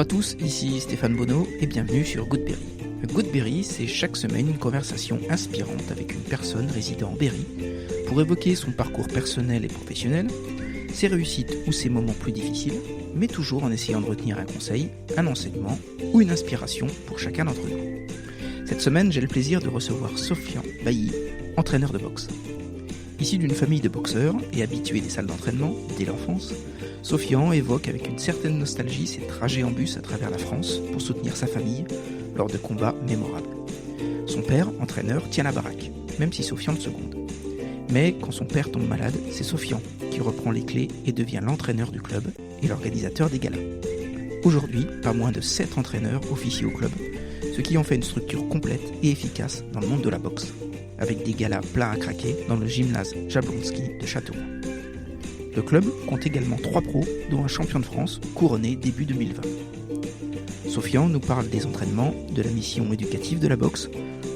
tous, ici Stéphane Bonneau et bienvenue sur Goodberry. Goodberry, c'est chaque semaine une conversation inspirante avec une personne résidant en Berry pour évoquer son parcours personnel et professionnel, ses réussites ou ses moments plus difficiles, mais toujours en essayant de retenir un conseil, un enseignement ou une inspiration pour chacun d'entre nous. Cette semaine, j'ai le plaisir de recevoir Sofian Bailly, entraîneur de boxe. Issu d'une famille de boxeurs et habitué des salles d'entraînement dès l'enfance, Sofian évoque avec une certaine nostalgie ses trajets en bus à travers la France pour soutenir sa famille lors de combats mémorables. Son père, entraîneur, tient la baraque, même si Sofian le seconde. Mais quand son père tombe malade, c'est Sofian qui reprend les clés et devient l'entraîneur du club et l'organisateur des galas. Aujourd'hui, pas moins de 7 entraîneurs officient au club, ce qui en fait une structure complète et efficace dans le monde de la boxe, avec des galas pleins à craquer dans le gymnase Jablonski de Châteauroux. Le club compte également 3 pros, dont un champion de France couronné début 2020. Sofian nous parle des entraînements, de la mission éducative de la boxe,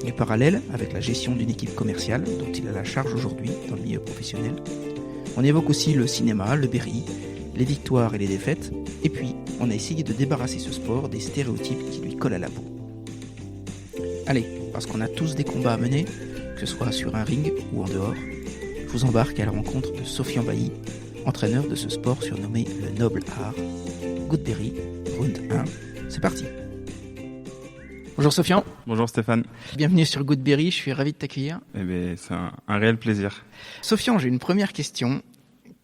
du parallèle avec la gestion d'une équipe commerciale dont il a la charge aujourd'hui dans le milieu professionnel. On évoque aussi le cinéma, le Berry, les victoires et les défaites, et puis on a essayé de débarrasser ce sport des stéréotypes qui lui collent à la peau. Allez, parce qu'on a tous des combats à mener, que ce soit sur un ring ou en dehors, je vous embarque à la rencontre de Sofian Bailly, entraîneur de ce sport surnommé le noble art. Goodberry, round 1, c'est parti. Bonjour Sofian. Bonjour Stéphane. Bienvenue sur Goodberry, je suis ravi de t'accueillir. C'est un réel plaisir. Sofian, j'ai une première question.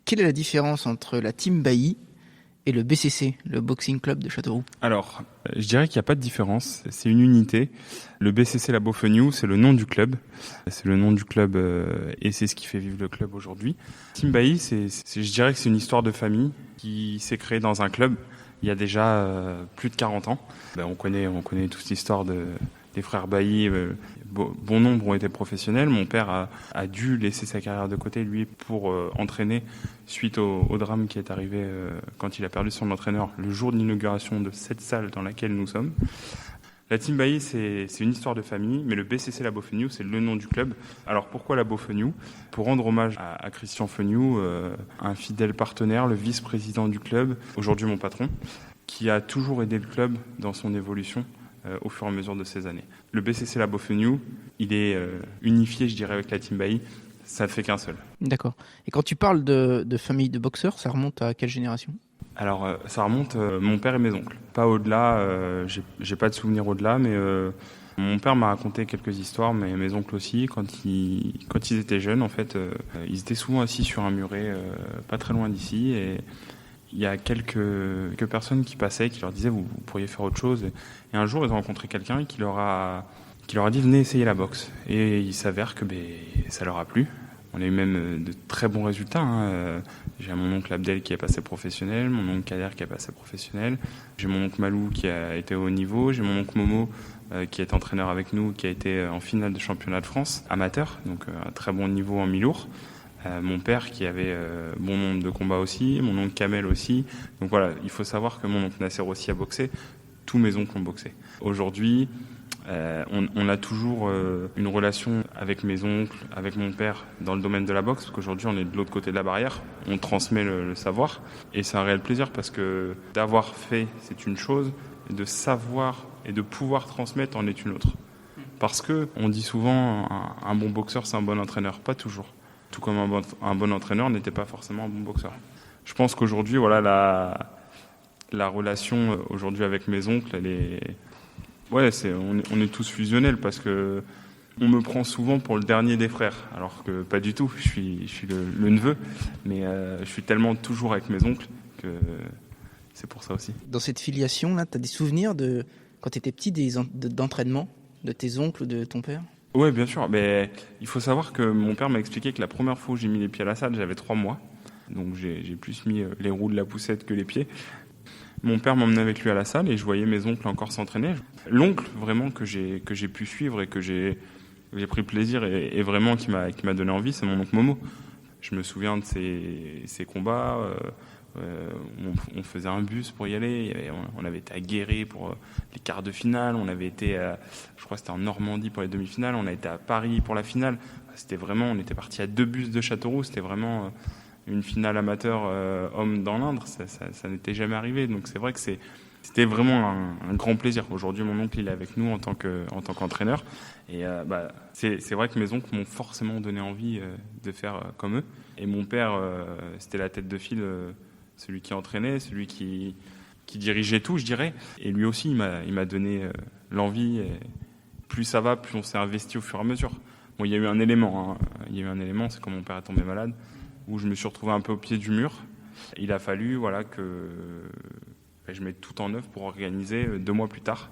Quelle est la différence entre la Team Bailly et le BCC, le Boxing Club de Châteauroux? Alors, je dirais qu'il n'y a pas de différence, c'est une unité. Le BCC La Beaufegnoux, c'est le nom du club. C'est le nom du club et c'est ce qui fait vivre le club aujourd'hui. Team Bailly, je dirais que c'est une histoire de famille qui s'est créée dans un club il y a déjà plus de 40 ans. On connaît toute l'histoire des frères Bailly. Bon nombre ont été professionnels. Mon père a dû laisser sa carrière de côté, lui, pour entraîner suite au drame qui est arrivé quand il a perdu son entraîneur le jour de l'inauguration de cette salle dans laquelle nous sommes. La Team Bailly, c'est une histoire de famille, mais le BCC La Beaufegnoux, c'est le nom du club. Alors pourquoi La Beaufegnoux? Pour rendre hommage à Christian Fegnoux, un fidèle partenaire, le vice-président du club, aujourd'hui mon patron, qui a toujours aidé le club dans son évolution au fur et à mesure de ces années. Le BCC La Beaufegnoux, il est unifié, je dirais, avec la Team Bailly. Ça ne fait qu'un seul. D'accord. Et quand tu parles de famille de boxeurs, ça remonte à quelle génération? Alors, ça remonte mon père et mes oncles. Pas au-delà, j'ai pas de souvenirs au-delà, mais mon père m'a raconté quelques histoires, mais mes oncles aussi. Quand ils étaient jeunes, en fait, ils étaient souvent assis sur un muret pas très loin d'ici, et il y a quelques personnes qui passaient, qui leur disaient vous pourriez faire autre chose. Et un jour, ils ont rencontré quelqu'un qui leur a dit venez essayer la boxe. Et il s'avère que ça leur a plu. On a eu même de très bons résultats. J'ai mon oncle Abdel qui est passé professionnel, mon oncle Kader qui est passé professionnel, j'ai mon oncle Malou qui a été au haut niveau, j'ai mon oncle Momo qui est entraîneur avec nous, qui a été en finale de championnat de France, amateur, donc un très bon niveau en mi-lourd. Mon père qui avait bon nombre de combats aussi, mon oncle Kamel aussi. Donc voilà, il faut savoir que mon oncle Nasser aussi a boxé, tous mes oncles ont boxé. Aujourd'hui, on a toujours une relation avec mes oncles, avec mon père dans le domaine de la boxe, parce qu'aujourd'hui on est de l'autre côté de la barrière, on transmet le savoir, et c'est un réel plaisir parce que d'avoir fait c'est une chose, et de savoir et de pouvoir transmettre en est une autre. Parce que on dit souvent un bon boxeur c'est un bon entraîneur, pas toujours. Tout comme un bon entraîneur n'était pas forcément un bon boxeur. Je pense qu'aujourd'hui voilà la relation aujourd'hui avec mes oncles, elle est... Ouais, on est tous fusionnels parce que on me prend souvent pour le dernier des frères, alors que pas du tout. Je suis le neveu, mais je suis tellement toujours avec mes oncles que c'est pour ça aussi. Dans cette filiation-là, tu as des souvenirs de quand tu étais petit d'entraînement de tes oncles ou de ton père? Oui, bien sûr. Mais il faut savoir que mon père m'a expliqué que la première fois où j'ai mis les pieds à la salle, j'avais 3 mois. Donc j'ai plus mis les roues de la poussette que les pieds. Mon père m'emmenait avec lui à la salle et je voyais mes oncles encore s'entraîner. L'oncle vraiment que j'ai pu suivre et que j'ai pris plaisir et vraiment qui m'a donné envie, c'est mon oncle Momo. Je me souviens de ses combats. On faisait un bus pour y aller. On avait été à Guéret pour les quarts de finale. On avait été, je crois que c'était en Normandie pour les demi-finales. On a été à Paris pour la finale. C'était vraiment, on était parti à 2 bus de Châteauroux. C'était vraiment une finale amateur homme dans l'Indre. Ça n'était jamais arrivé. Donc c'est vrai que c'est c'était vraiment un grand plaisir. Aujourd'hui, mon oncle il est avec nous en tant qu'entraîneur. Et c'est vrai que mes oncles m'ont forcément donné envie de faire comme eux. Et mon père, c'était la tête de file, celui qui entraînait, celui qui dirigeait tout, je dirais. Et lui aussi, il m'a donné l'envie. Et plus ça va, plus on s'est investi au fur et à mesure. Bon, il y a eu un élément, c'est quand mon père est tombé malade, où je me suis retrouvé un peu au pied du mur. Il a fallu que je mette tout en œuvre pour organiser 2 mois plus tard.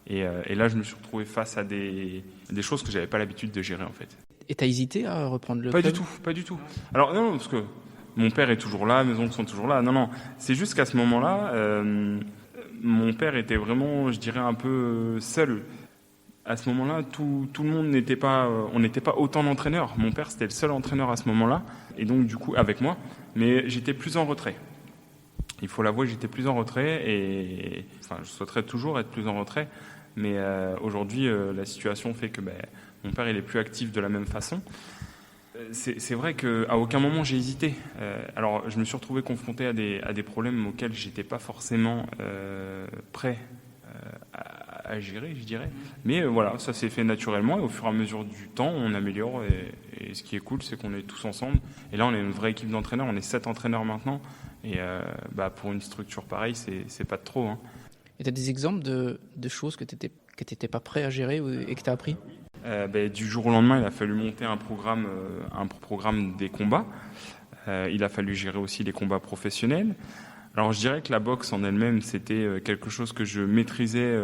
Et là, je me suis retrouvé face à des choses que j'avais pas l'habitude de gérer en fait. Et t'as hésité à reprendre le club ? Pas du tout. Alors non, parce que mon père est toujours là, mes oncles sont toujours là. Non, c'est juste qu'à ce moment-là, mon père était vraiment, je dirais, un peu seul. À ce moment-là, tout le monde n'était pas, on n'était pas autant d'entraîneurs. Mon père, c'était le seul entraîneur à ce moment-là, et donc du coup avec moi, mais j'étais plus en retrait. Il faut l'avouer, j'étais plus en retrait, et enfin, je souhaiterais toujours être plus en retrait, mais aujourd'hui, la situation fait que mon père, il est plus actif de la même façon. C'est vrai qu'à aucun moment j'ai hésité. Alors, je me suis retrouvé confronté à des problèmes auxquels j'étais pas forcément prêt à gérer, je dirais. Mais voilà, ça s'est fait naturellement et au fur et à mesure du temps, on améliore. Et ce qui est cool, c'est qu'on est tous ensemble. Et là, on est une vraie équipe d'entraîneurs. On est 7 entraîneurs maintenant. Et pour une structure pareille, c'est pas de trop. Hein. Et tu as des exemples de choses que tu n'étais pas prêt à gérer et que tu as appris ? Du jour au lendemain, il a fallu monter un programme des combats. Il a fallu gérer aussi les combats professionnels. Alors je dirais que la boxe en elle-même, c'était quelque chose que je maîtrisais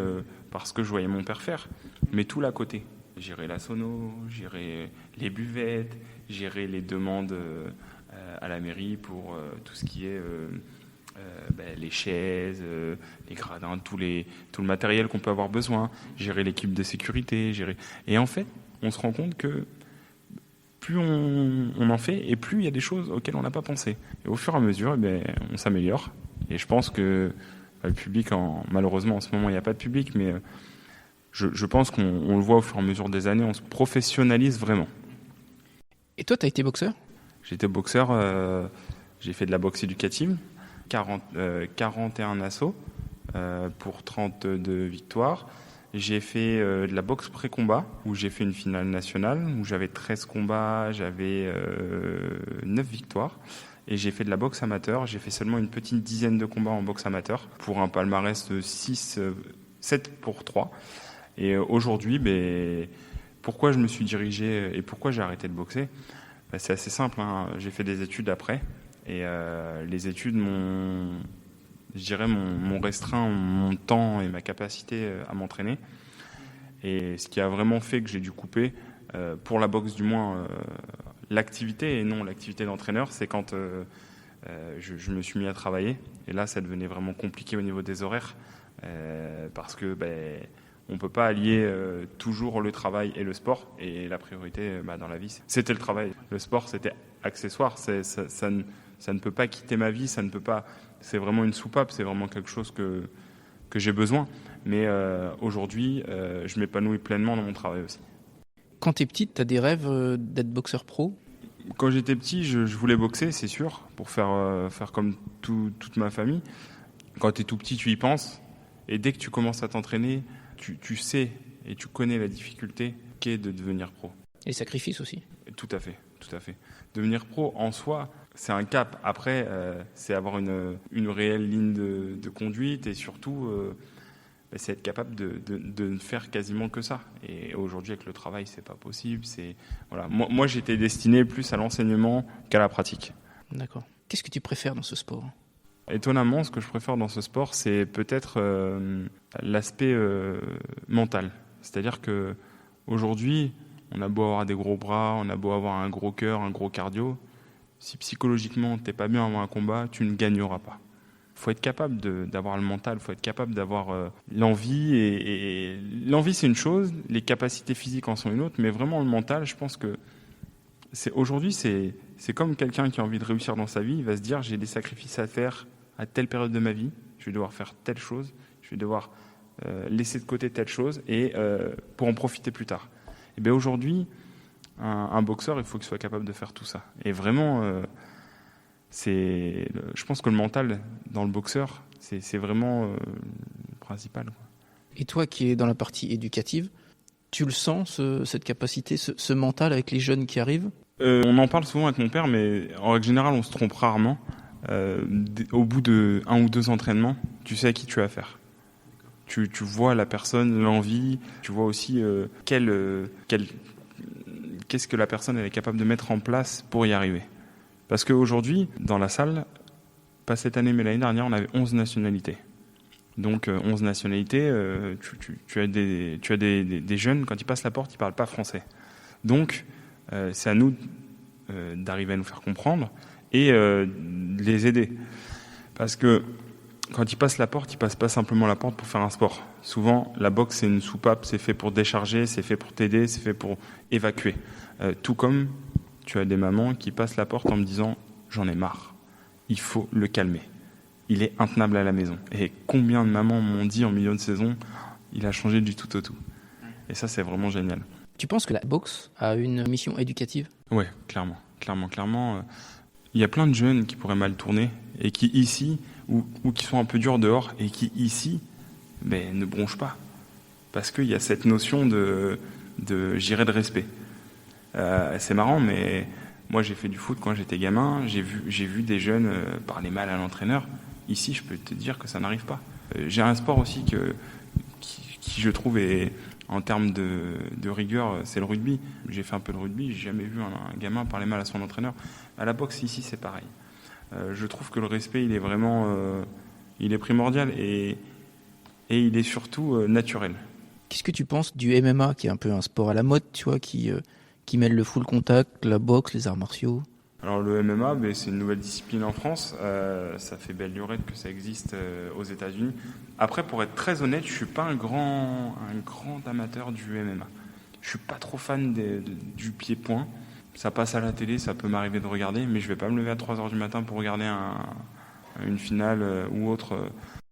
parce que je voyais mon père faire. Mais tout l'à côté. Gérer la sono, gérer les buvettes, gérer les demandes à la mairie pour tout ce qui est les chaises, les gradins, tout le matériel qu'on peut avoir besoin, gérer l'équipe de sécurité, Et en fait, on se rend compte que plus on en fait et plus il y a des choses auxquelles on n'a pas pensé. Et au fur et à mesure, on s'améliore. Et je pense que le public, malheureusement en ce moment il n'y a pas de public, mais je pense qu'on le voit au fur et à mesure des années, on se professionnalise vraiment. Et toi, tu as été boxeur ? J'ai été boxeur, j'ai fait de la boxe éducative, 41 assauts pour 32 victoires. J'ai fait de la boxe pré-combat, où j'ai fait une finale nationale, où j'avais 13 combats, j'avais 9 victoires. Et j'ai fait de la boxe amateur, j'ai fait seulement une petite dizaine de combats en boxe amateur, pour un palmarès de 7 pour 3. Et aujourd'hui, pourquoi je me suis dirigé et pourquoi j'ai arrêté de boxer ? C'est assez simple, hein. J'ai fait des études après, et les études m'ont restreint mon temps et ma capacité à m'entraîner. Et ce qui a vraiment fait que j'ai dû couper, pour la boxe du moins, l'activité et non l'activité d'entraîneur, c'est quand je me suis mis à travailler. Et là, ça devenait vraiment compliqué au niveau des horaires, parce que on ne peut pas allier toujours le travail et le sport. Et la priorité dans la vie, c'était le travail. Le sport, c'était accessoire. Ça ne peut pas quitter ma vie, ça ne peut pas. C'est vraiment une soupape, c'est vraiment quelque chose que j'ai besoin. Mais aujourd'hui, je m'épanouis pleinement dans mon travail aussi. Quand tu es petite, tu as des rêves d'être boxeur pro ? Quand j'étais petit, je voulais boxer, c'est sûr, pour faire comme toute ma famille. Quand tu es tout petit, tu y penses. Et dès que tu commences à t'entraîner, tu sais et tu connais la difficulté qu'est de devenir pro. Et les sacrifices aussi. Tout à fait. Devenir pro, en soi, c'est un cap. Après, c'est avoir une réelle ligne de conduite et surtout, c'est être capable de ne faire quasiment que ça. Et aujourd'hui, avec le travail, c'est pas possible. Voilà. Moi, j'étais destiné plus à l'enseignement qu'à la pratique. D'accord. Qu'est-ce que tu préfères dans ce sport ? Étonnamment, ce que je préfère dans ce sport, c'est peut-être l'aspect mental. C'est-à-dire que aujourd'hui, on a beau avoir des gros bras, on a beau avoir un gros cœur, un gros cardio, si psychologiquement t'es pas bien avant un combat, tu ne gagneras pas. Il faut être capable d'avoir le mental, il faut être capable d'avoir l'envie. Et l'envie, c'est une chose, les capacités physiques en sont une autre, mais vraiment le mental, je pense que aujourd'hui, c'est comme quelqu'un qui a envie de réussir dans sa vie, il va se dire, j'ai des sacrifices à faire à telle période de ma vie, je vais devoir faire telle chose, je vais devoir laisser de côté telle chose et pour en profiter plus tard. Et bien aujourd'hui, un boxeur, il faut qu'il soit capable de faire tout ça. Et vraiment, je pense que le mental dans le boxeur, c'est vraiment principal, quoi. Et toi qui es dans la partie éducative, tu le sens, cette capacité, ce mental avec les jeunes qui arrivent? On en parle souvent avec mon père, mais en règle générale, on se trompe rarement. Au bout de 1 ou 2 entraînements, tu sais à qui tu as affaire. Tu vois la personne, l'envie, tu vois aussi qu'est-ce que la personne elle est capable de mettre en place pour y arriver. Parce qu'aujourd'hui, dans la salle, pas cette année mais l'année dernière, on avait 11 nationalités. Donc 11 nationalités, tu as des jeunes, quand ils passent la porte, ils ne parlent pas français. Donc c'est à nous d'arriver à nous faire comprendre et de les aider. Parce que quand ils passent la porte, ils passent pas simplement la porte pour faire un sport. Souvent, la boxe, c'est une soupape, c'est fait pour décharger, c'est fait pour t'aider, c'est fait pour évacuer. Tout comme tu as des mamans qui passent la porte en me disant « j'en ai marre, il faut le calmer, il est intenable à la maison ». Et combien de mamans m'ont dit en milieu de saison « il a changé du tout au tout ». Et ça, c'est vraiment génial. Tu penses que la boxe a une mission éducative? Oui, clairement. Il y a plein de jeunes qui pourraient mal tourner et qui ici, ou qui sont un peu durs dehors, et qui ici ne bronchent pas. Parce qu'il y a cette notion de respect. C'est marrant, mais moi j'ai fait du foot quand j'étais gamin, j'ai vu des jeunes parler mal à l'entraîneur. Ici, je peux te dire que ça n'arrive pas. J'ai un sport aussi qui je trouve est, en termes de rigueur, c'est le rugby. J'ai fait un peu de rugby, j'ai jamais vu un gamin parler mal à son entraîneur. À la boxe, ici, c'est pareil. Je trouve que le respect, il est vraiment il est primordial et il est surtout naturel. Qu'est-ce que tu penses du MMA, qui est un peu un sport à la mode, tu vois, qui mêle le full contact, la boxe, les arts martiaux? Alors le MMA, c'est une nouvelle discipline en France. Ça fait belle lurette que ça existe aux États-Unis. Après, pour être très honnête, je suis pas un grand amateur du MMA. Je suis pas trop fan du pied-point. Ça passe à la télé, ça peut m'arriver de regarder, mais je vais pas me lever à 3h du matin pour regarder une finale ou autre.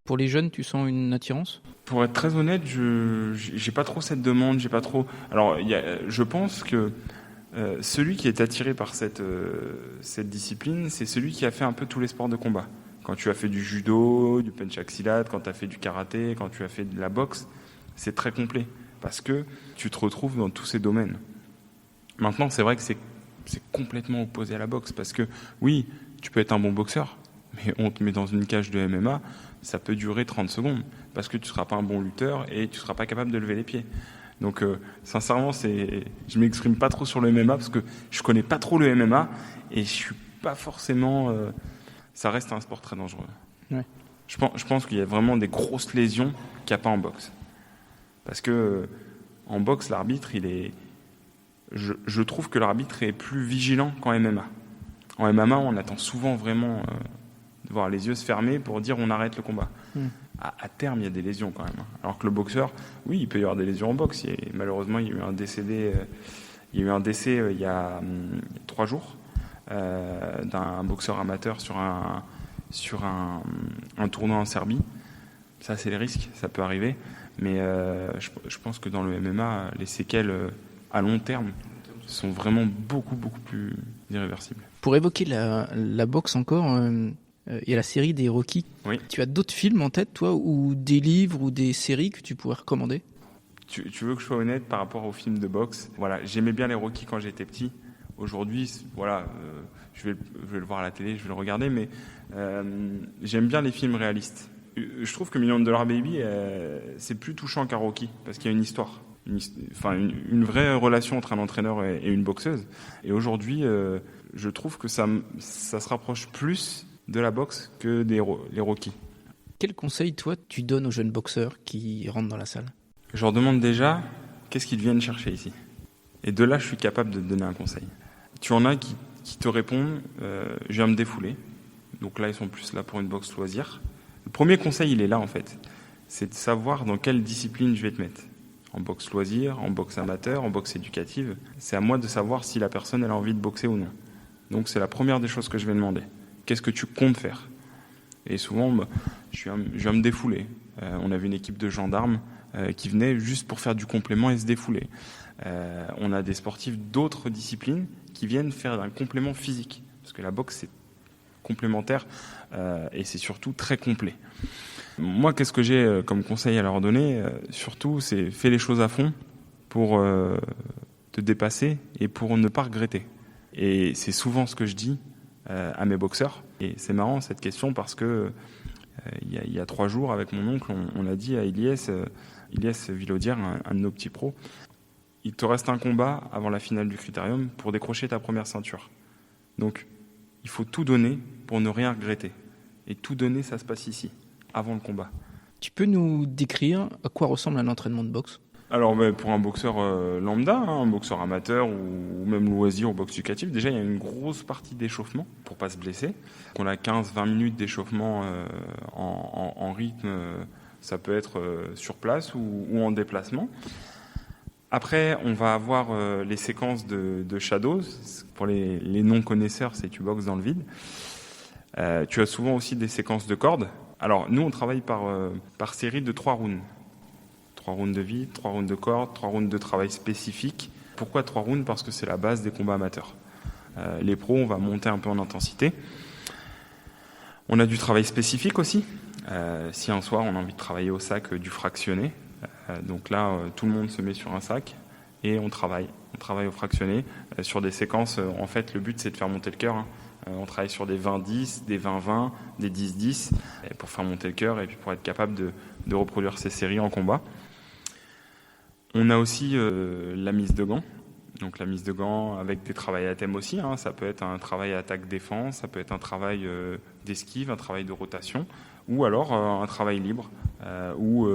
Pour les jeunes, tu sens une attirance? Pour être très honnête, j'ai pas trop cette demande, j'ai pas trop. Alors, je pense que celui qui est attiré par cette discipline, c'est celui qui a fait un peu tous les sports de combat. Quand tu as fait du judo, du penchaksilat, quand tu as fait du karaté, quand tu as fait de la boxe, c'est très complet parce que tu te retrouves dans tous ces domaines. Maintenant, c'est vrai que c'est complètement opposé à la boxe parce que oui, tu peux être un bon boxeur, mais on te met dans une cage de MMA, ça peut durer 30 secondes parce que tu ne seras pas un bon lutteur et tu ne seras pas capable de lever les pieds. Donc sincèrement, je m'exprime pas trop sur le MMA parce que je connais pas trop le MMA et je suis pas forcément. Ça reste un sport très dangereux. Ouais. Je pense qu'il y a vraiment des grosses lésions qu'il n'y a pas en boxe. Parce que en boxe, l'arbitre, je trouve que l'arbitre est plus vigilant qu'en MMA. En MMA, on attend souvent vraiment de voir les yeux se fermer pour dire on arrête le combat. À terme, il y a des lésions quand même. Alors que le boxeur, oui, il peut y avoir des lésions en boxe. Malheureusement, il y a eu un décès il y a 3 jours d'un boxeur amateur sur un tournoi en Serbie. Ça, c'est les risques, ça peut arriver. Mais je pense que dans le MMA, les séquelles à long terme sont vraiment beaucoup, beaucoup plus irréversibles. Pour évoquer la boxe encore, il y a la série des Rocky. Oui. Tu as d'autres films en tête, toi, ou des livres ou des séries que tu pourrais recommander? Tu veux que je sois honnête par rapport aux films de boxe? Voilà, j'aimais bien les Rocky quand j'étais petit. Aujourd'hui, voilà, je vais le voir à la télé, je vais le regarder, mais j'aime bien les films réalistes. Je trouve que $1 Million Baby, c'est plus touchant qu'un Rocky, parce qu'il y a une histoire. Une vraie relation entre un entraîneur et une boxeuse. Et aujourd'hui, je trouve que ça se rapproche plus de la boxe que les Rocky. Quel conseil, toi, tu donnes aux jeunes boxeurs qui rentrent dans la salle? Je leur demande déjà qu'est-ce qu'ils viennent chercher ici. Et de là, je suis capable de te donner un conseil. Tu en as qui te répondent je viens me défouler. Donc là, ils sont plus là pour une boxe loisir. Le premier conseil, il est là en fait. C'est de savoir dans quelle discipline je vais te mettre. En boxe loisir, en boxe amateur, en boxe éducative. C'est à moi de savoir si la personne elle a envie de boxer ou non. Donc c'est la première des choses que je vais demander. Qu'est-ce que tu comptes faire? Et souvent, je viens me défouler. On avait une équipe de gendarmes qui venait juste pour faire du complément et se défouler. On a des sportifs d'autres disciplines qui viennent faire un complément physique. Parce que la boxe, c'est complémentaire et c'est surtout très complet. Moi, qu'est-ce que j'ai comme conseil à leur donner ? Surtout, c'est fais les choses à fond pour te dépasser et pour ne pas regretter. Et c'est souvent ce que je dis à mes boxeurs. Et c'est marrant cette question parce que il y a 3 jours, avec mon oncle, on a dit à Ilyes Villaudière, un de nos petits pros, il te reste un combat avant la finale du Critérium pour décrocher ta première ceinture. Donc, il faut tout donner pour ne rien regretter. Et tout donner, ça se passe ici, avant le combat. Tu peux nous décrire à quoi ressemble un entraînement de boxe ? Alors, pour un boxeur lambda, un boxeur amateur ou même loisir ou boxe éducative, déjà, il y a une grosse partie d'échauffement pour pas se blesser. On a 15-20 minutes d'échauffement en rythme. Ça peut être sur place ou en déplacement. Après, on va avoir les séquences de shadows. Pour les non-connaisseurs, c'est tu boxes dans le vide. Tu as souvent aussi des séquences de cordes. Alors, nous, on travaille par série de 3 rounds. 3 rounds de vide, 3 rounds de cordes, 3 rounds de travail spécifique. Pourquoi 3 rounds ? Parce que c'est la base des combats amateurs. Les pros, on va monter un peu en intensité. On a du travail spécifique aussi. Si un soir, on a envie de travailler au sac du fractionné, donc là, tout le monde se met sur un sac et on travaille au fractionné sur des séquences. En fait, le but, c'est de faire monter le cœur. On travaille sur des 20-10, des 20-20, des 10-10 pour faire monter le cœur et puis pour être capable de reproduire ces séries en combat. On a aussi la mise de gants. Donc la mise de gants avec des travails à thème aussi. Ça peut être un travail attaque-défense, ça peut être un travail d'esquive, un travail de rotation, ou alors un travail libre où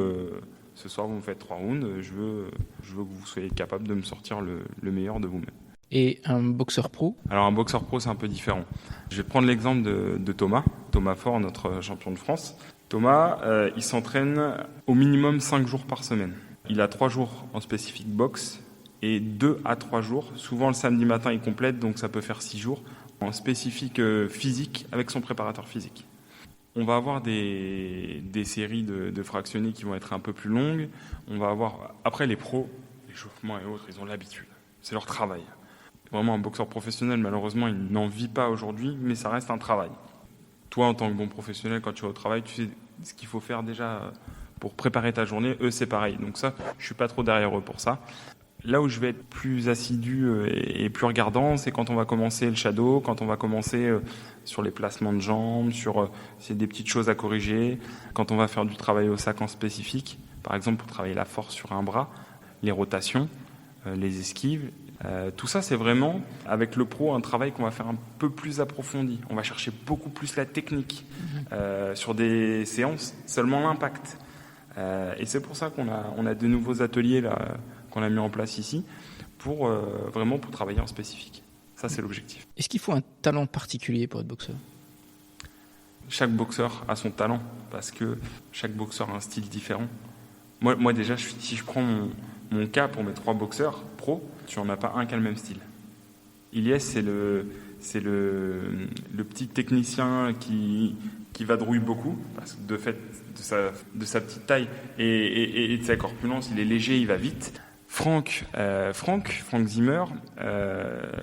ce soir vous me faites 3 rounds, je veux que vous soyez capable de me sortir le meilleur de vous-même. Et un boxeur pro ? Alors un boxeur pro, c'est un peu différent. Je vais prendre l'exemple de Thomas Faure, notre champion de France. Thomas, il s'entraîne au minimum 5 jours par semaine. Il a 3 jours en spécifique boxe et 2 à 3 jours. Souvent le samedi matin, il complète, donc ça peut faire 6 jours en spécifique physique avec son préparateur physique. On va avoir des séries de fractionnés qui vont être un peu plus longues. On va avoir, après les pros, l'échauffement et autres, ils ont l'habitude. C'est leur travail. Vraiment, un boxeur professionnel, malheureusement, il n'en vit pas aujourd'hui, mais ça reste un travail. Toi, en tant que bon professionnel, quand tu vas au travail, tu sais ce qu'il faut faire déjà pour préparer ta journée. Eux, c'est pareil. Donc ça, je suis pas trop derrière eux pour ça. Là où je vais être plus assidu et plus regardant, c'est quand on va commencer le shadow, quand on va commencer sur les placements de jambes, c'est des petites choses à corriger, quand on va faire du travail au sac en spécifique, par exemple pour travailler la force sur un bras, les rotations, les esquives. Tout ça, c'est vraiment, avec le pro, un travail qu'on va faire un peu plus approfondi. On va chercher beaucoup plus la technique. Sur des séances, seulement l'impact. Et c'est pour ça qu'on a de nouveaux ateliers là, qu'on a mis en place ici, vraiment pour travailler en spécifique. Ça, c'est l'objectif. Est-ce qu'il faut un talent particulier pour être boxeur ? Chaque boxeur a son talent, parce que chaque boxeur a un style différent. Moi déjà, si je prends mon cas pour mes 3 boxeurs pro, tu n'en as pas un qui a le même style. Ilyes, c'est le petit technicien qui vadrouille beaucoup, parce que de fait de sa petite taille et de sa corpulence, il est léger, il va vite. Franck Zimmer,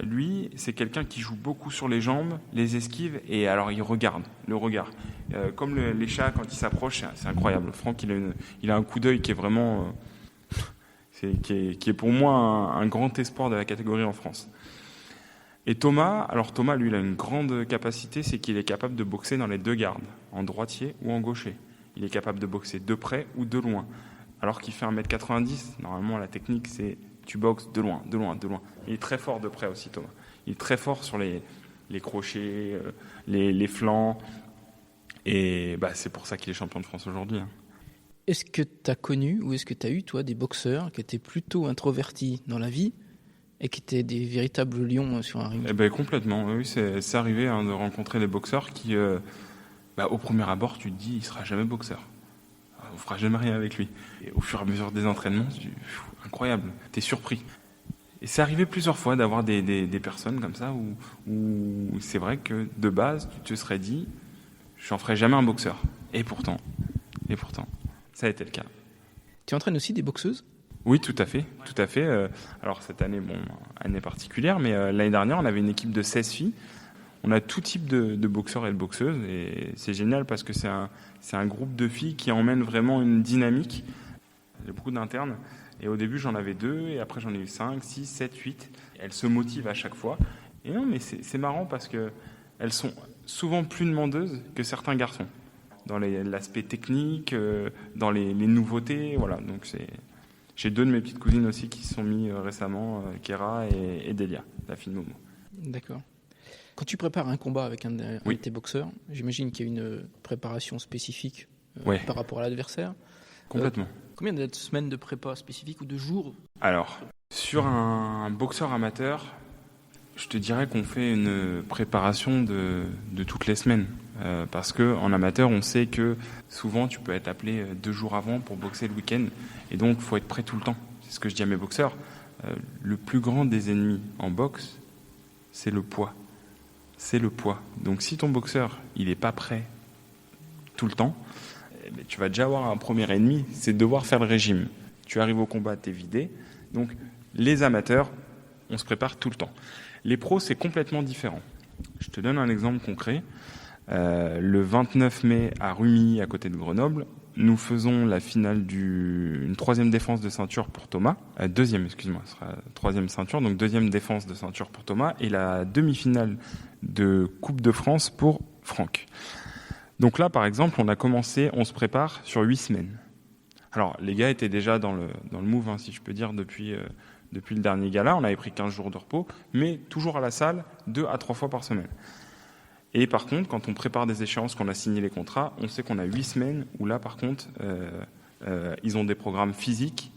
lui, c'est quelqu'un qui joue beaucoup sur les jambes, les esquives, et alors il regarde, le regard. Comme les chats, quand ils s'approchent, c'est incroyable. Franck, il a un coup d'œil qui est vraiment... qui est pour moi un grand espoir de la catégorie en France. Et Thomas, lui, il a une grande capacité, c'est qu'il est capable de boxer dans les 2 gardes, en droitier ou en gaucher. Il est capable de boxer de près ou de loin. Alors qu'il fait 1m90, normalement, la technique, c'est tu boxes de loin. Il est très fort de près aussi, Thomas. Il est très fort sur les crochets, les flancs. Et c'est pour ça qu'il est champion de France aujourd'hui. Est-ce que tu as connu ou est-ce que tu as eu, toi, des boxeurs qui étaient plutôt introvertis dans la vie et qui étaient des véritables lions sur un ring ? Complètement. Oui, c'est arrivé de rencontrer des boxeurs qui, au premier abord, tu te dis, il ne sera jamais boxeur. On ne fera jamais rien avec lui. Et au fur et à mesure des entraînements, incroyable, tu es surpris. Et c'est arrivé plusieurs fois d'avoir des personnes comme ça où c'est vrai que de base, tu te serais dit, je n'en ferai jamais un boxeur. Et pourtant, ça a été le cas. Tu entraînes aussi des boxeuses ? Oui, tout à fait. Alors cette année, année particulière, mais l'année dernière, on avait une équipe de 16 filles. On a tout type de boxeurs et de boxeuses, et c'est génial parce que c'est un groupe de filles qui emmène vraiment une dynamique. Il y a beaucoup d'internes, et au début j'en avais 2, et après j'en ai eu 5, 6, 7, 8. Elles se motivent à chaque fois. Et non, mais c'est marrant parce qu'elles sont souvent plus demandeuses que certains garçons, dans l'aspect technique, dans les nouveautés, voilà. Donc j'ai 2 de mes petites cousines aussi qui se sont mis récemment, Kéra et Delia, la fille de Momo. D'accord. Quand tu prépares un combat avec un de Oui. tes boxeurs, j'imagine qu'il y a une préparation spécifique Ouais. par rapport à l'adversaire. Complètement. Combien de semaines de prépa spécifiques ou de jours? Alors, sur un boxeur amateur, je te dirais qu'on fait une préparation de toutes les semaines. Parce qu'en amateur, on sait que souvent, tu peux être appelé 2 jours avant pour boxer le week-end. Et donc, il faut être prêt tout le temps. C'est ce que je dis à mes boxeurs. Le plus grand des ennemis en boxe, c'est le poids. C'est le poids. Donc, si ton boxeur, il n'est pas prêt tout le temps, tu vas déjà avoir un premier ennemi, c'est de devoir faire le régime. Tu arrives au combat, tu es vidé. Donc, les amateurs, on se prépare tout le temps. Les pros, c'est complètement différent. Je te donne un exemple concret. Le 29 mai à Rumilly, à côté de Grenoble, nous faisons la finale une 3e défense de ceinture pour Thomas. 2e, excuse-moi, ce sera 3e ceinture, donc 2e défense de ceinture pour Thomas, et la demi-finale de Coupe de France pour Franck. Donc là, par exemple, on se prépare sur 8 semaines. Alors, les gars étaient déjà dans le move, si je peux dire, depuis le dernier gala. On avait pris 15 jours de repos, mais toujours à la salle, 2 à 3 fois par semaine. Et par contre, quand on prépare des échéances, qu'on a signé les contrats, on sait qu'on a 8 semaines où là, par contre, ils ont des programmes physiques,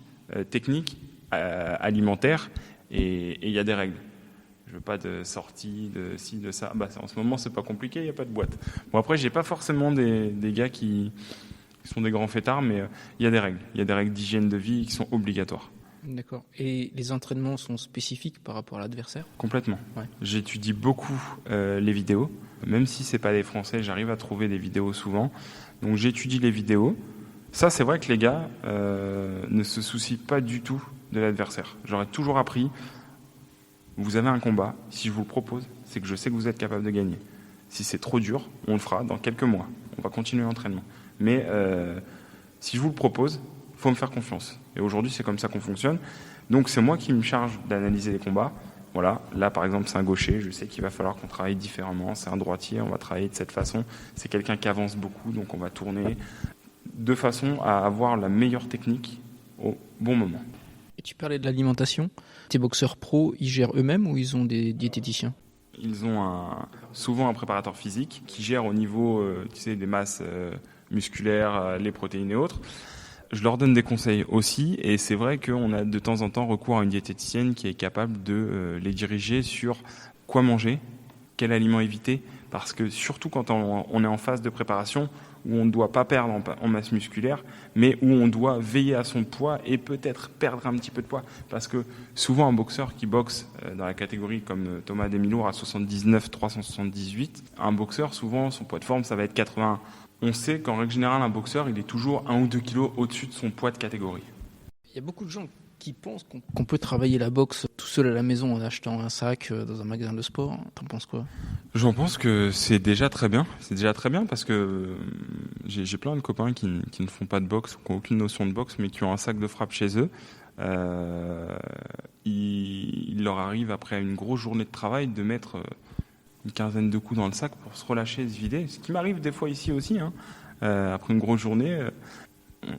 techniques, alimentaires, et il y a des règles. Je veux pas de sortie, de ci, de ça. En ce moment, c'est pas compliqué, il n'y a pas de boîte. Bon, après, j'ai pas forcément des gars qui sont des grands fêtards, mais il y a des règles. Il y a des règles d'hygiène de vie qui sont obligatoires. D'accord. Et les entraînements sont spécifiques par rapport à l'adversaire? Complètement. Ouais. J'étudie beaucoup les vidéos. Même si c'est pas des Français, j'arrive à trouver des vidéos souvent. Donc j'étudie les vidéos. Ça, c'est vrai que les gars ne se soucient pas du tout de l'adversaire. J'aurais toujours appris, vous avez un combat, si je vous le propose, c'est que je sais que vous êtes capable de gagner. Si c'est trop dur, on le fera dans quelques mois. On va continuer l'entraînement. Mais si je vous le propose, il faut me faire confiance. Et aujourd'hui, c'est comme ça qu'on fonctionne. Donc c'est moi qui me charge d'analyser les combats. Voilà, là par exemple c'est un gaucher, je sais qu'il va falloir qu'on travaille différemment, c'est un droitier, on va travailler de cette façon, c'est quelqu'un qui avance beaucoup, donc on va tourner de façon à avoir la meilleure technique au bon moment. Et tu parlais de l'alimentation, tes boxeurs pros, ils gèrent eux-mêmes ou ils ont des diététiciens? Ils ont souvent un préparateur physique qui gère au niveau des masses musculaires, les protéines et autres. Je leur donne des conseils aussi, et c'est vrai qu'on a de temps en temps recours à une diététicienne qui est capable de les diriger sur quoi manger, quel aliment éviter, parce que surtout quand on est en phase de préparation, où on ne doit pas perdre en masse musculaire, mais où on doit veiller à son poids et peut-être perdre un petit peu de poids, parce que souvent un boxeur qui boxe dans la catégorie comme Thomas Demilour à 79, 378, un boxeur souvent son poids de forme ça va être 81. On sait qu'en règle générale, un boxeur, il est toujours 1 ou 2 kilos au-dessus de son poids de catégorie. Il y a beaucoup de gens qui pensent qu'on peut travailler la boxe tout seul à la maison en achetant un sac dans un magasin de sport. T'en penses quoi? J'en pense que c'est déjà très bien. C'est déjà très bien parce que j'ai plein de copains qui ne font pas de boxe, qui n'ont aucune notion de boxe, mais qui ont un sac de frappe chez eux. Il leur arrive, après une grosse journée de travail, de mettre une quinzaine de coups dans le sac pour se relâcher, se vider. Ce qui m'arrive des fois ici aussi. Après une grosse journée,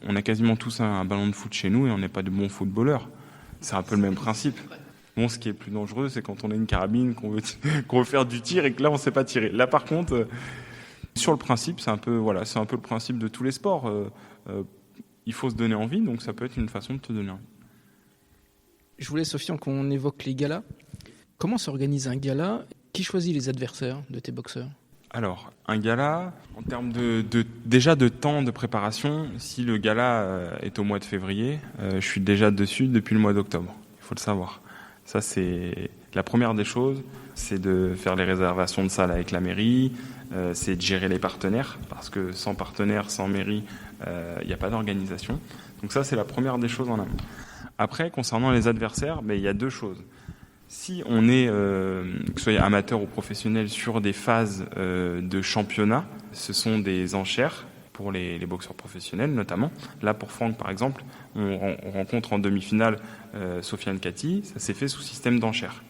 on a quasiment tous un ballon de foot chez nous et on n'est pas de bons footballeurs. C'est un peu le même principe. Bon, ce qui est plus dangereux, c'est quand on a une carabine, qu'on veut faire du tir et que là, on ne sait pas tirer. Là, par contre, sur le principe, c'est un peu le principe de tous les sports. Il faut se donner envie, donc ça peut être une façon de te donner envie. Je voulais, Sofiane, qu'on évoque les galas. Comment s'organise un gala? Qui choisit les adversaires de tes boxeurs? Alors, un gala, en termes déjà de temps de préparation, si le gala est au mois de février, je suis déjà dessus depuis le mois d'octobre. Il faut le savoir. Ça, c'est la première des choses, c'est de faire les réservations de salles avec la mairie, c'est de gérer les partenaires, parce que sans partenaires, sans mairie, il n'y a pas d'organisation. Donc ça, c'est la première des choses en amont. Après, concernant les adversaires, il y a 2 choses. Si on est, que ce soit amateur ou professionnel, sur des phases de championnat, ce sont des enchères pour les boxeurs professionnels notamment. Là, pour Franck, par exemple, on rencontre en demi-finale Sofiane Kati, ça s'est fait sous système d'enchères.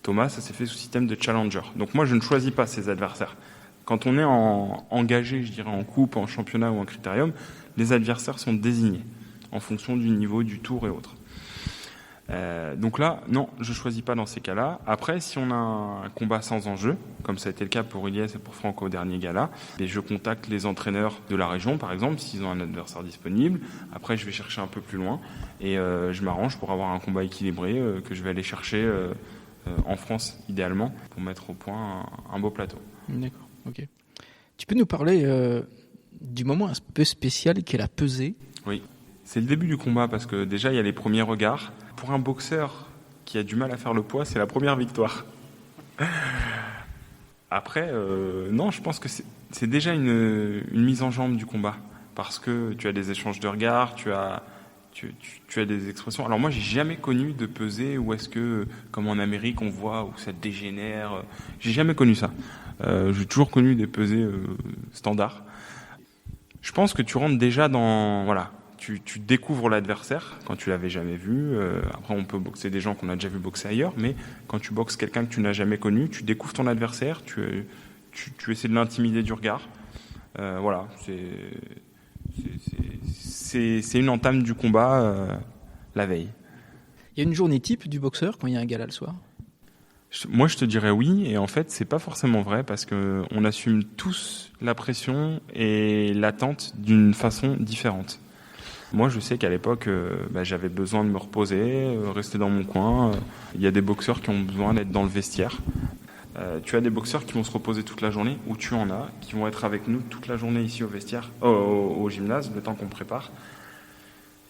Thomas, ça s'est fait sous système de challenger. Donc moi, je ne choisis pas ces adversaires. Quand on est engagé, je dirais, en coupe, en championnat ou en critérium, les adversaires sont désignés en fonction du niveau du tour et autres. Donc là, non, je choisis pas dans ces cas-là. Après, si on a un combat sans enjeu, comme ça a été le cas pour Ilyes et pour Franck au dernier gala, et je contacte les entraîneurs de la région, par exemple, s'ils ont un adversaire disponible. Après, je vais chercher un peu plus loin et je m'arrange pour avoir un combat équilibré que je vais aller chercher en France, idéalement, pour mettre au point un beau plateau. D'accord, ok. Tu peux nous parler du moment un peu spécial qu'est la pesée? Oui, c'est le début du combat parce que déjà, il y a les premiers regards. Pour un boxeur qui a du mal à faire le poids, c'est la première victoire. Après, non, je pense que c'est déjà une mise en jambe du combat. Parce que tu as des échanges de regards, tu as des expressions. Alors moi, j'ai jamais connu de pesée où est-ce que, comme en Amérique, on voit où ça dégénère. J'ai jamais connu ça. J'ai toujours connu des pesées standards. Je pense que tu rentres déjà dans... Voilà. Tu découvres l'adversaire quand tu l'avais jamais vu. Après, on peut boxer des gens qu'on a déjà vu boxer ailleurs, mais quand tu boxes quelqu'un que tu n'as jamais connu, tu découvres ton adversaire, tu essaies de l'intimider du regard. Voilà, c'est une entame du combat la veille. Il y a une journée type du boxeur quand il y a un gala le soir? Moi, je te dirais oui, et en fait, c'est pas forcément vrai parce que on assume tous la pression et l'attente d'une façon différente. Moi, je sais qu'à l'époque, j'avais besoin de me reposer, rester dans mon coin. Il y a des boxeurs qui ont besoin d'être dans le vestiaire. Tu as des boxeurs qui vont se reposer toute la journée, ou tu en as, qui vont être avec nous toute la journée ici au vestiaire, au gymnase, le temps qu'on prépare.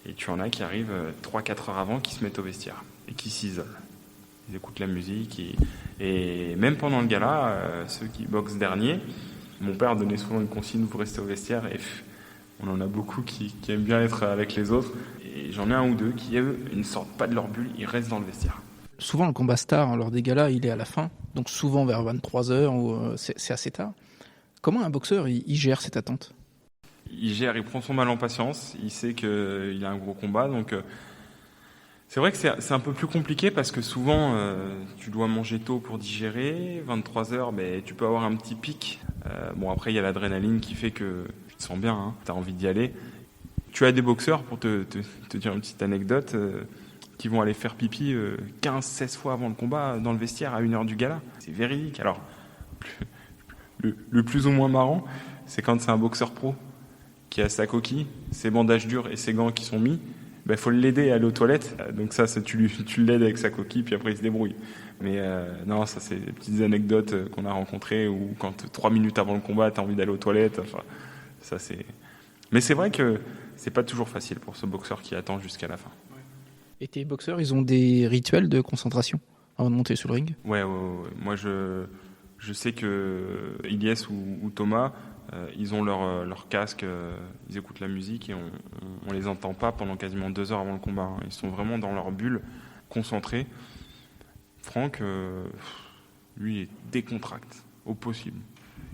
Et tu en as qui arrivent 3-4 heures avant, qui se mettent au vestiaire et qui s'isolent. Ils écoutent la musique. Et même pendant le gala, ceux qui boxent dernier, mon père donnait souvent une consigne, vous restez au vestiaire et... On en a beaucoup qui aiment bien être avec les autres. Et j'en ai un ou deux qui, eux, ne sortent pas de leur bulle, ils restent dans le vestiaire. Souvent, le combat star, lors des galas, il est à la fin. Donc souvent vers 23h, ou c'est assez tard. Comment un boxeur, il gère cette attente? Il prend son mal en patience. Il sait qu'il a un gros combat. Donc, c'est vrai que c'est un peu plus compliqué parce que souvent, tu dois manger tôt pour digérer. 23h, tu peux avoir un petit pic. Après, il y a l'adrénaline qui fait que... Tu te sens bien, hein, tu as envie d'y aller. Tu as des boxeurs, pour te dire une petite anecdote, qui vont aller faire pipi 15-16 fois avant le combat dans le vestiaire à 1h du gala. C'est véridique. Alors, le plus ou moins marrant, c'est quand c'est un boxeur pro qui a sa coquille, ses bandages durs et ses gants qui sont mis, faut l'aider à aller aux toilettes. Donc ça tu l'aides avec sa coquille, puis après il se débrouille. Mais non, ça c'est des petites anecdotes qu'on a rencontrées où quand 3 minutes avant le combat, tu as envie d'aller aux toilettes, enfin... Ça, mais c'est vrai que c'est pas toujours facile pour ce boxeur qui attend jusqu'à la fin. Et tes boxeurs, ils ont des rituels de concentration avant de monter sur le ring? Ouais. Moi, je sais que Ilyes ou Thomas, ils ont leur casque, ils écoutent la musique et on les entend pas pendant quasiment 2 heures avant le combat. Ils sont vraiment dans leur bulle, concentrés. Franck, lui, il est décontracté au possible.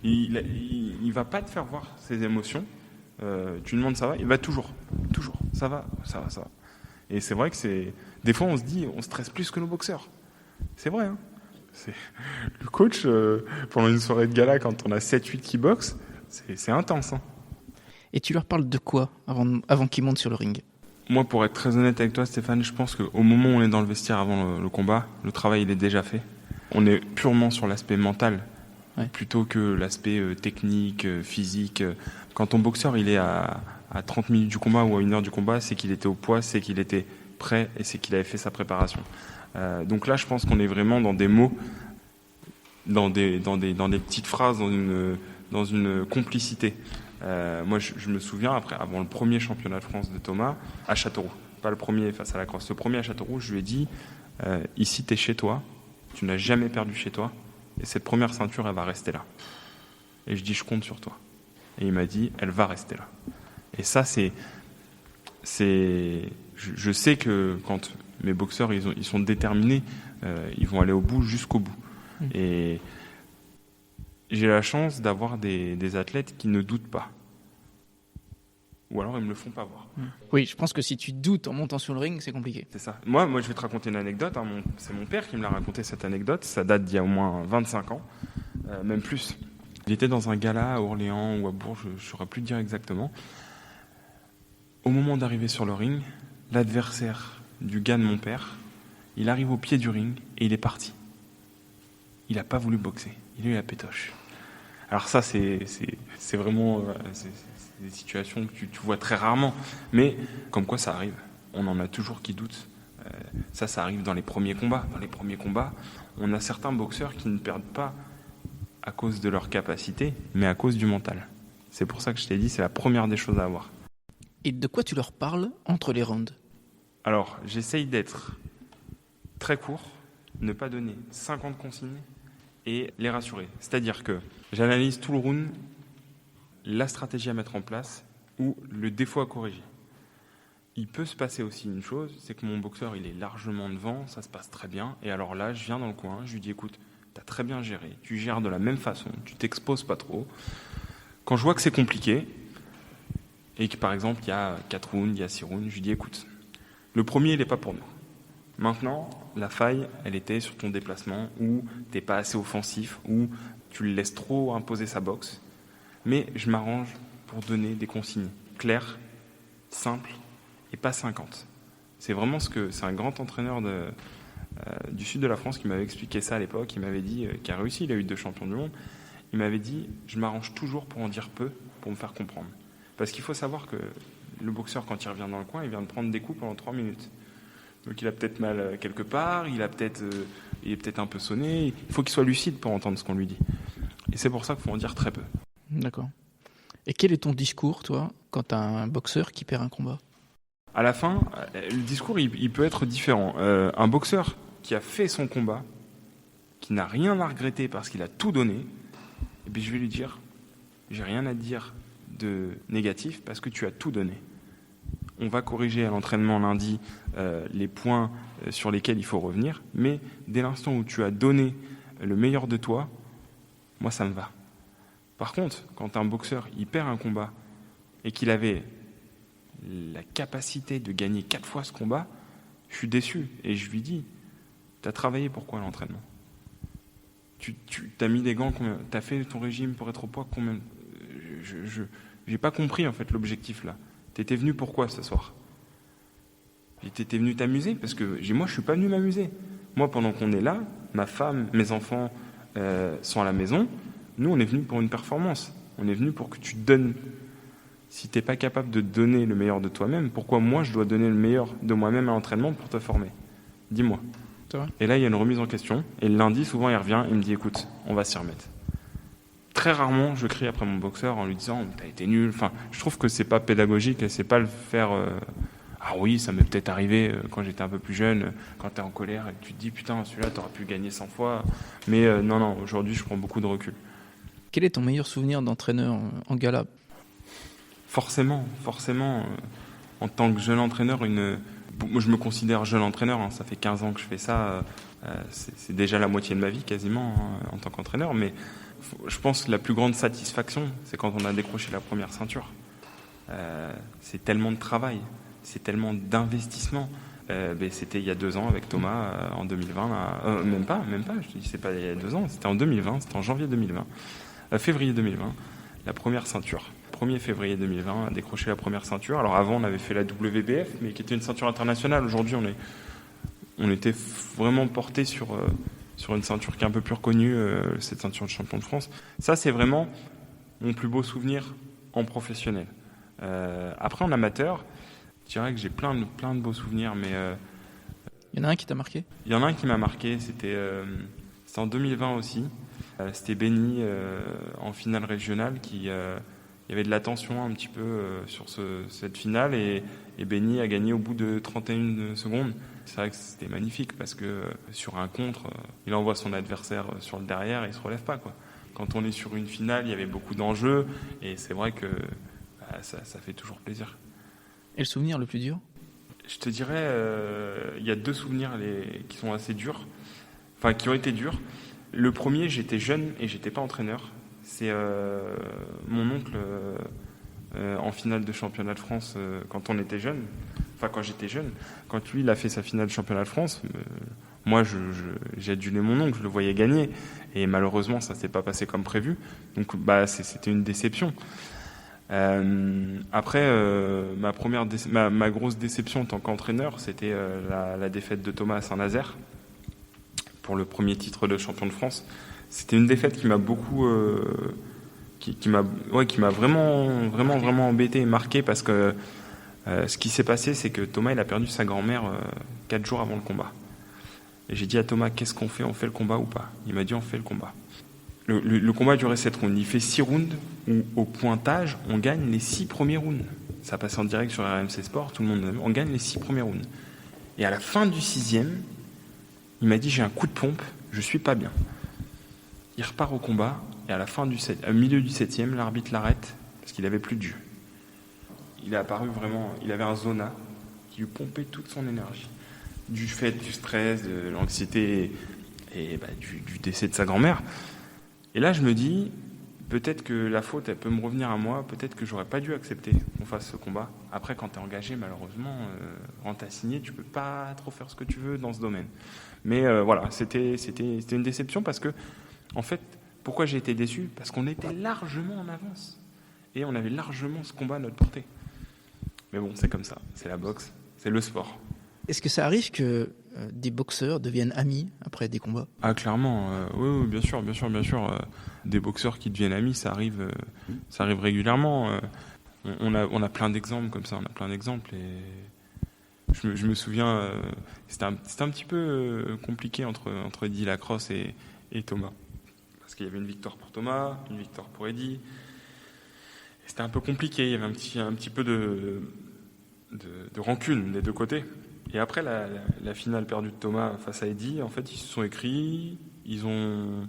Il va pas te faire voir ses émotions. Tu lui demandes ça va, il va toujours, ça va. Et c'est vrai que des fois on se dit, on stresse plus que nos boxeurs. C'est vrai, hein. Le coach, pendant une soirée de gala, quand on a 7-8 qui boxent, c'est intense, hein. Et tu leur parles de quoi avant qu'ils montent sur le ring? Moi, pour être très honnête avec toi, Stéphane, je pense qu'au moment où on est dans le vestiaire avant le combat, le travail il est déjà fait. On est purement sur l'aspect mental. Ouais. Plutôt que l'aspect technique, physique. Quand ton boxeur il est à 30 minutes du combat ou à 1 heure du combat, c'est qu'il était au poids, c'est qu'il était prêt et c'est qu'il avait fait sa préparation. Donc là, je pense qu'on est vraiment dans des mots, dans des petites phrases, dans une complicité. Moi, je me souviens, avant le premier championnat de France de Thomas, à Châteauroux, pas le premier face à la Crosse, le premier à Châteauroux, je lui ai dit, ici, t'es chez toi, tu n'as jamais perdu chez toi, et cette première ceinture, elle va rester là. Et je dis, je compte sur toi. Et il m'a dit, elle va rester là. Et ça, je sais que quand mes boxeurs, ils sont déterminés, ils vont aller au bout, jusqu'au bout. Et j'ai la chance d'avoir des athlètes qui ne doutent pas. Ou alors ils me le font pas voir. Oui, je pense que si tu doutes en montant sur le ring, c'est compliqué. C'est ça. Moi, je vais te raconter une anecdote. C'est mon père qui me l'a raconté, cette anecdote. Ça date d'il y a au moins 25 ans, même plus. Il était dans un gala à Orléans ou à Bourges, je ne saurais plus dire exactement. Au moment d'arriver sur le ring, l'adversaire du gars de mon père, il arrive au pied du ring et il est parti. Il n'a pas voulu boxer. Il a eu la pétoche. Alors ça, c'est vraiment... c'est des situations que tu vois très rarement. Mais comme quoi ça arrive. On en a toujours qui doutent. Ça arrive dans les premiers combats. Dans les premiers combats, on a certains boxeurs qui ne perdent pas à cause de leur capacité, mais à cause du mental. C'est pour ça que je t'ai dit, c'est la première des choses à avoir. Et de quoi tu leur parles entre les rounds ? Alors, j'essaye d'être très court, ne pas donner 50 consignes et les rassurer. C'est-à-dire que j'analyse tout le round, la stratégie à mettre en place ou le défaut à corriger. Il peut se passer aussi une chose, c'est que mon boxeur, il est largement devant, ça se passe très bien. Et alors là, je viens dans le coin, je lui dis, écoute, tu as très bien géré, tu gères de la même façon, tu t'exposes pas trop. Quand je vois que c'est compliqué, et que par exemple, il y a 4 rounds, il y a 6 rounds, je lui dis, écoute, le premier, il n'est pas pour nous. Maintenant, la faille, elle était sur ton déplacement, où tu n'es pas assez offensif, où tu le laisses trop imposer sa boxe. Mais je m'arrange pour donner des consignes claires, simples, et pas 50. C'est vraiment c'est un grand entraîneur du sud de la France qui m'avait expliqué ça à l'époque. Il m'avait dit, qui a réussi, il a eu 2 champions du monde. Il m'avait dit, je m'arrange toujours pour en dire peu, pour me faire comprendre. Parce qu'il faut savoir que le boxeur, quand il revient dans le coin, il vient de prendre des coups pendant 3 minutes. Donc il a peut-être mal quelque part, il est peut-être un peu sonné. Il faut qu'il soit lucide pour entendre ce qu'on lui dit. Et c'est pour ça qu'il faut en dire très peu. D'accord. Et quel est ton discours, toi, quand tu as un boxeur qui perd un combat ? À la fin, le discours, il peut être différent. Un boxeur qui a fait son combat, qui n'a rien à regretter parce qu'il a tout donné, et puis je vais lui dire, j'ai rien à te dire de négatif parce que tu as tout donné. On va corriger à l'entraînement lundi les points sur lesquels il faut revenir, mais dès l'instant où tu as donné le meilleur de toi, moi ça me va. Par contre, quand un boxeur il perd un combat et qu'il avait la capacité de gagner 4 fois ce combat, je suis déçu et je lui dis, tu as travaillé pourquoi à l'entraînement ? Tu as mis des gants, tu as fait ton régime pour être au poids, combien ? Je n'ai pas compris en fait l'objectif là. Tu étais venu pourquoi ce soir ? Tu étais venu t'amuser ? Parce que moi je ne suis pas venu m'amuser. Moi pendant qu'on est là, ma femme, mes enfants sont à la maison, nous on est venu pour une performance. On est venu pour que tu te donnes. Si tu n'es pas capable de donner le meilleur de toi-même, pourquoi moi je dois donner le meilleur de moi-même à l'entraînement pour te former ? Dis-moi. Et là, il y a une remise en question. Et le lundi, souvent, il revient, il me dit, écoute, on va s'y remettre. Très rarement, je crie après mon boxeur en lui disant, t'as été nul. Enfin, je trouve que c'est pas pédagogique et c'est pas le faire. Ah oui, ça m'est peut-être arrivé quand j'étais un peu plus jeune, quand t'es en colère et que tu te dis, putain, celui-là, t'aurais pu gagner 100 fois. Mais non, aujourd'hui, je prends beaucoup de recul. Quel est ton meilleur souvenir d'entraîneur en gala ? Forcément, en tant que jeune entraîneur, moi je me considère jeune entraîneur, hein, ça fait 15 ans que je fais ça, c'est déjà la moitié de ma vie quasiment en tant qu'entraîneur, mais je pense que la plus grande satisfaction, c'est quand on a décroché la première ceinture. C'est tellement de travail, c'est tellement d'investissement. C'était il y a 2 ans avec Thomas, en 2020, même pas, je te dis c'est pas il y a 2 ans, c'était en 2020, c'était en janvier 2020, février 2020, la première ceinture. 1er février 2020, a décroché la première ceinture. Alors avant, on avait fait la WBF, mais qui était une ceinture internationale. Aujourd'hui, on était vraiment porté sur une ceinture qui est un peu plus reconnue, cette ceinture de champion de France. Ça, c'est vraiment mon plus beau souvenir en professionnel. Après, en amateur, je dirais que j'ai plein de beaux souvenirs, mais... Il y en a un qui t'a marqué ? Il y en a un qui m'a marqué, c'était en 2020 aussi. C'était Benny en finale régionale qui... Il y avait de la tension un petit peu sur cette finale et Benny a gagné au bout de 31 secondes. C'est vrai que c'était magnifique parce que sur un contre, il envoie son adversaire sur le derrière et il ne se relève pas, quoi. Quand on est sur une finale, il y avait beaucoup d'enjeux et c'est vrai que ça fait toujours plaisir. Et le souvenir le plus dur ? Je te dirais, il y a 2 souvenirs qui sont assez durs, enfin qui ont été durs. Le premier, j'étais jeune et j'étais pas entraîneur. C'est mon oncle en finale de championnat de France quand on était jeune. Enfin, quand j'étais jeune, quand lui il a fait sa finale de championnat de France, moi j'ai adulé mon oncle, je le voyais gagner, et malheureusement ça s'est pas passé comme prévu. Donc c'était une déception. Après, ma grosse déception en tant qu'entraîneur, c'était la défaite de Thomas à Saint-Nazaire pour le premier titre de champion de France. C'était une défaite qui m'a beaucoup, qui m'a vraiment embêté et marqué, parce que ce qui s'est passé, c'est que Thomas il a perdu sa grand-mère 4 jours avant le combat. Et j'ai dit à Thomas, qu'est-ce qu'on fait ? On fait le combat ou pas ? Il m'a dit, on fait le combat. Le combat durait 7 rounds. Il fait 6 rounds où, au pointage, on gagne les 6 premiers rounds. Ça passe en direct sur RMC Sport, tout le monde, on gagne les 6 premiers rounds. Et à la fin du 6e, il m'a dit, j'ai un coup de pompe, je suis pas bien. Il repart au combat, et à la fin au milieu du 7e, l'arbitre l'arrête, parce qu'il avait plus de jus. Il est apparu vraiment, il avait un zona qui lui pompait toute son énergie. Du fait du stress, de l'anxiété et du décès de sa grand-mère. Et là, je me dis, peut-être que la faute, elle peut me revenir à moi, peut-être que j'aurais pas dû accepter qu'on fasse ce combat. Après, quand tu es engagé, malheureusement, quand tu as signé, tu peux pas trop faire ce que tu veux dans ce domaine. Mais voilà, c'était une déception, parce que, en fait, pourquoi j'ai été déçu ? Parce qu'on était largement en avance. Et on avait largement ce combat à notre portée. Mais bon, c'est comme ça, c'est la boxe, c'est le sport. Est-ce que ça arrive que des boxeurs deviennent amis après des combats ? Ah, clairement, oui, bien sûr. Des boxeurs qui deviennent amis, ça arrive régulièrement. On a plein d'exemples comme ça, Et je me souviens, c'était un petit peu compliqué entre Eddie Lacrosse et Thomas. Parce qu'il y avait une victoire pour Thomas, une victoire pour Eddie. Et c'était un peu compliqué, il y avait un petit peu de rancune des deux côtés. Et après la finale perdue de Thomas face à Eddie, en fait, ils se sont écrits, ils ont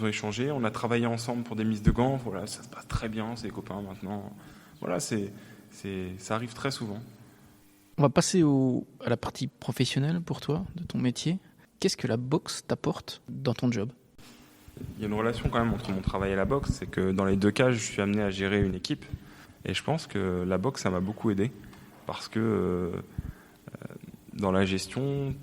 échangé, on a travaillé ensemble pour des mises de gants. Voilà, ça se passe très bien, c'est des copains maintenant. Voilà, ça arrive très souvent. On va passer à la partie professionnelle pour toi, de ton métier. Qu'est-ce que la boxe t'apporte dans ton job ? Il y a une relation quand même entre mon travail et la boxe, c'est que dans les 2 cas, je suis amené à gérer une équipe. Et je pense que la boxe, ça m'a beaucoup aidé, parce que dans la gestion,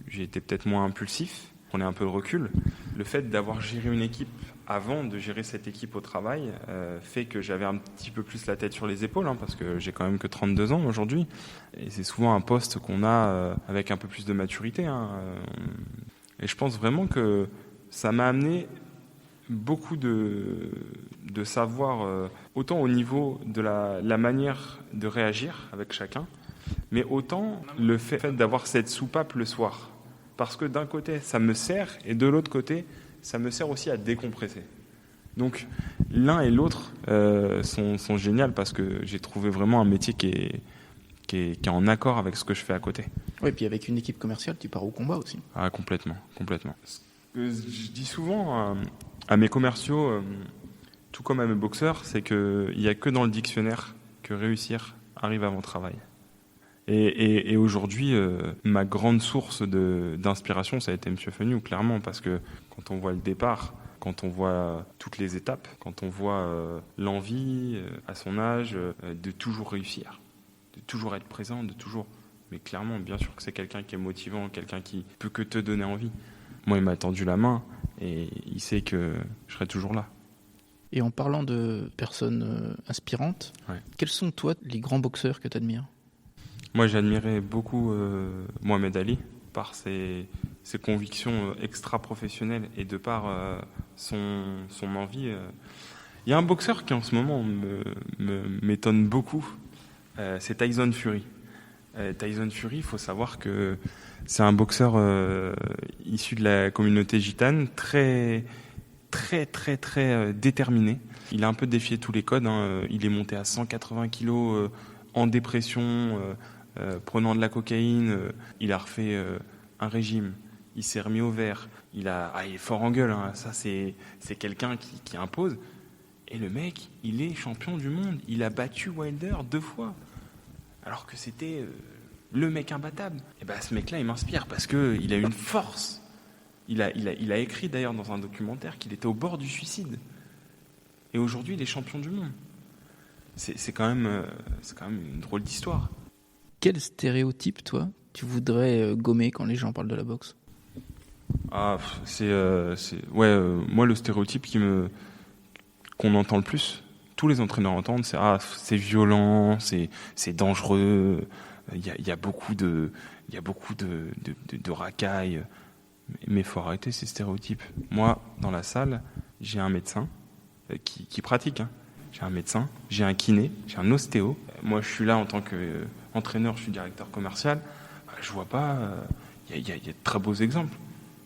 j'ai été peut-être moins impulsif, prenais un peu de recul. Le fait d'avoir géré une équipe avant de gérer cette équipe au travail fait que j'avais un petit peu plus la tête sur les épaules, parce que j'ai quand même que 32 ans aujourd'hui. Et c'est souvent un poste qu'on a avec un peu plus de maturité. Et je pense vraiment que ça m'a amené beaucoup de savoir, autant au niveau de la manière de réagir avec chacun, mais autant le fait d'avoir cette soupape le soir. Parce que d'un côté, ça me sert, et de l'autre côté, ça me sert aussi à décompresser. Donc, l'un et l'autre sont géniaux, parce que j'ai trouvé vraiment un métier qui est en accord avec ce que je fais à côté. Oui, et puis avec une équipe commerciale, tu pars au combat aussi. Ah, complètement. Ce que je dis souvent à mes commerciaux, tout comme à mes boxeurs, c'est qu'il n'y a que dans le dictionnaire que réussir arrive avant travail. Et aujourd'hui, ma grande source d'inspiration, ça a été M. Fennou, clairement, parce que quand on voit le départ, quand on voit toutes les étapes, quand on voit l'envie, à son âge, de toujours réussir, de toujours être présent, Mais clairement, bien sûr que c'est quelqu'un qui est motivant, quelqu'un qui peut que te donner envie. Moi, il m'a tendu la main et il sait que je serai toujours là. Et en parlant de personnes inspirantes, Quels sont, toi, les grands boxeurs que tu admires ? Moi, j'admirais beaucoup Mohamed Ali par ses convictions extra-professionnelles et de par son envie. Il y a un boxeur qui, en ce moment, m'étonne beaucoup, c'est Tyson Fury. Tyson Fury, il faut savoir que c'est un boxeur issu de la communauté gitane, très déterminé. Il a un peu défié tous les codes. Il est monté à 180 kilos en dépression, prenant de la cocaïne. Il a refait un régime. Il s'est remis au vert. Il est fort en gueule. Ça, c'est quelqu'un qui impose. Et le mec, il est champion du monde. Il a battu Wilder 2 fois. Alors que c'était le mec imbattable. Et ben ce mec-là, il m'inspire parce qu'il a une force. Il a écrit d'ailleurs dans un documentaire qu'il était au bord du suicide. Et aujourd'hui, il est champion du monde. C'est quand même une drôle d'histoire. Quel stéréotype, toi, tu voudrais gommer quand les gens parlent de la boxe ? Moi, le stéréotype qu'on entend le plus, tous les entraîneurs entendent, c'est violent, c'est dangereux. Il y a beaucoup de racailles. Mais faut arrêter ces stéréotypes. Moi, dans la salle, j'ai un médecin qui pratique. Hein. J'ai un médecin, j'ai un kiné, j'ai un ostéo. Moi, je suis là en tant qu'entraîneur, je suis directeur commercial. Je vois pas. Il y a de très beaux exemples.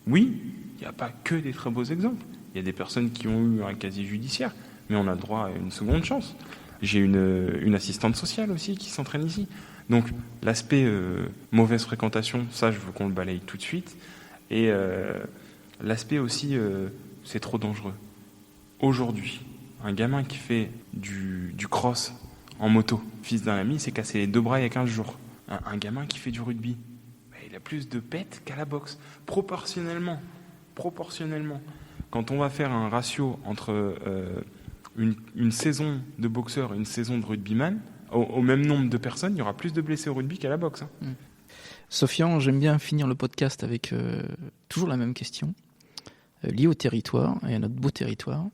Oui, il n'y a pas que des très beaux exemples. Il y a des personnes qui ont eu un casier judiciaire, mais on a le droit à une seconde chance. J'ai une assistante sociale aussi qui s'entraîne ici. Donc, l'aspect mauvaise fréquentation, ça, je veux qu'on le balaye tout de suite. Et l'aspect aussi, c'est trop dangereux. Aujourd'hui, un gamin qui fait du cross en moto, fils d'un ami, s'est cassé les 2 bras il y a 15 jours. Un gamin qui fait du rugby, il a plus de pètes qu'à la boxe. Proportionnellement. Quand on va faire un ratio entre une saison de boxeur et une saison de rugbyman, au même nombre de personnes, il y aura plus de blessés au rugby qu'à la boxe. Hein. Sofian, j'aime bien finir le podcast avec toujours la même question, liée au territoire et à notre beau territoire.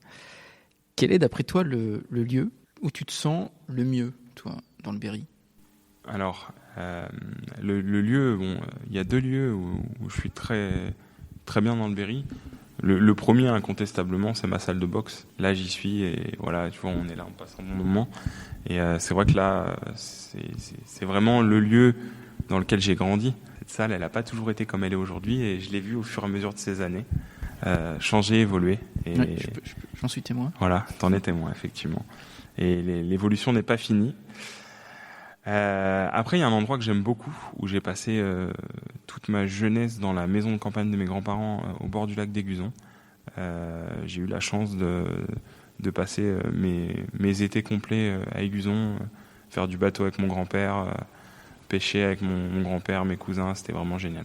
Quel est d'après toi le lieu où tu te sens le mieux, toi, dans le Berry ? Alors, le lieu, il y a 2 lieux où je suis très, très bien dans le Berry. Le premier, incontestablement, c'est ma salle de boxe. Là, j'y suis et voilà, tu vois, on est là, on passe un bon moment. Et c'est vrai que là, c'est vraiment le lieu dans lequel j'ai grandi. Cette salle, elle n'a pas toujours été comme elle est aujourd'hui et je l'ai vue au fur et à mesure de ces années changer, évoluer. Et oui, j'en suis témoin. Voilà, t'en es témoin, effectivement. Et l'évolution n'est pas finie. Après, il y a un endroit que j'aime beaucoup, où j'ai passé toute ma jeunesse dans la maison de campagne de mes grands-parents au bord du lac d'Aiguzon. J'ai eu la chance de passer mes étés complets à Aiguzon, faire du bateau avec mon grand-père, pêcher avec mon grand-père, mes cousins, c'était vraiment génial.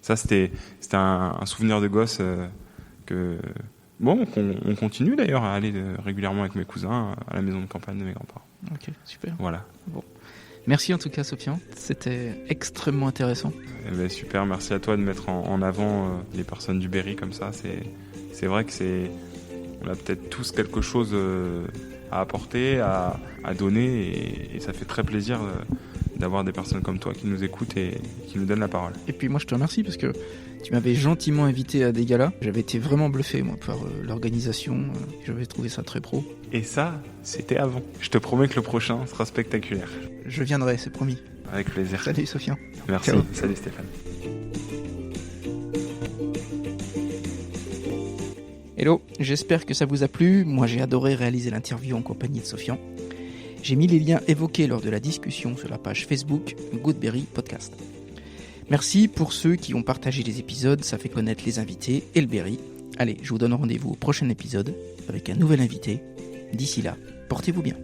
Ça, c'était un souvenir de gosse qu'on continue d'ailleurs à aller régulièrement avec mes cousins à la maison de campagne de mes grands-parents. Ok, super. Voilà. Bon. Merci en tout cas, Sofian. C'était extrêmement intéressant. Super, merci à toi de mettre en avant les personnes du Berry comme ça. C'est vrai que on a peut-être tous quelque chose à apporter, à donner, et ça fait très plaisir d'avoir des personnes comme toi qui nous écoutent et qui nous donnent la parole. Et puis moi, je te remercie parce que tu m'avais gentiment invité à des galas. J'avais été vraiment bluffé, moi, par l'organisation. J'avais trouvé ça très pro. Et ça, c'était avant. Je te promets que le prochain sera spectaculaire. Je viendrai, c'est promis. Avec plaisir. Salut, Sofian. Merci. Ciao. Salut, Stéphane. Hello, j'espère que ça vous a plu. Moi, j'ai adoré réaliser l'interview en compagnie de Sofian. J'ai mis les liens évoqués lors de la discussion sur la page Facebook Goodberry Podcast. Merci pour ceux qui ont partagé les épisodes, ça fait connaître les invités et le Berry. Allez, je vous donne rendez-vous au prochain épisode avec un nouvel invité. D'ici là, portez-vous bien.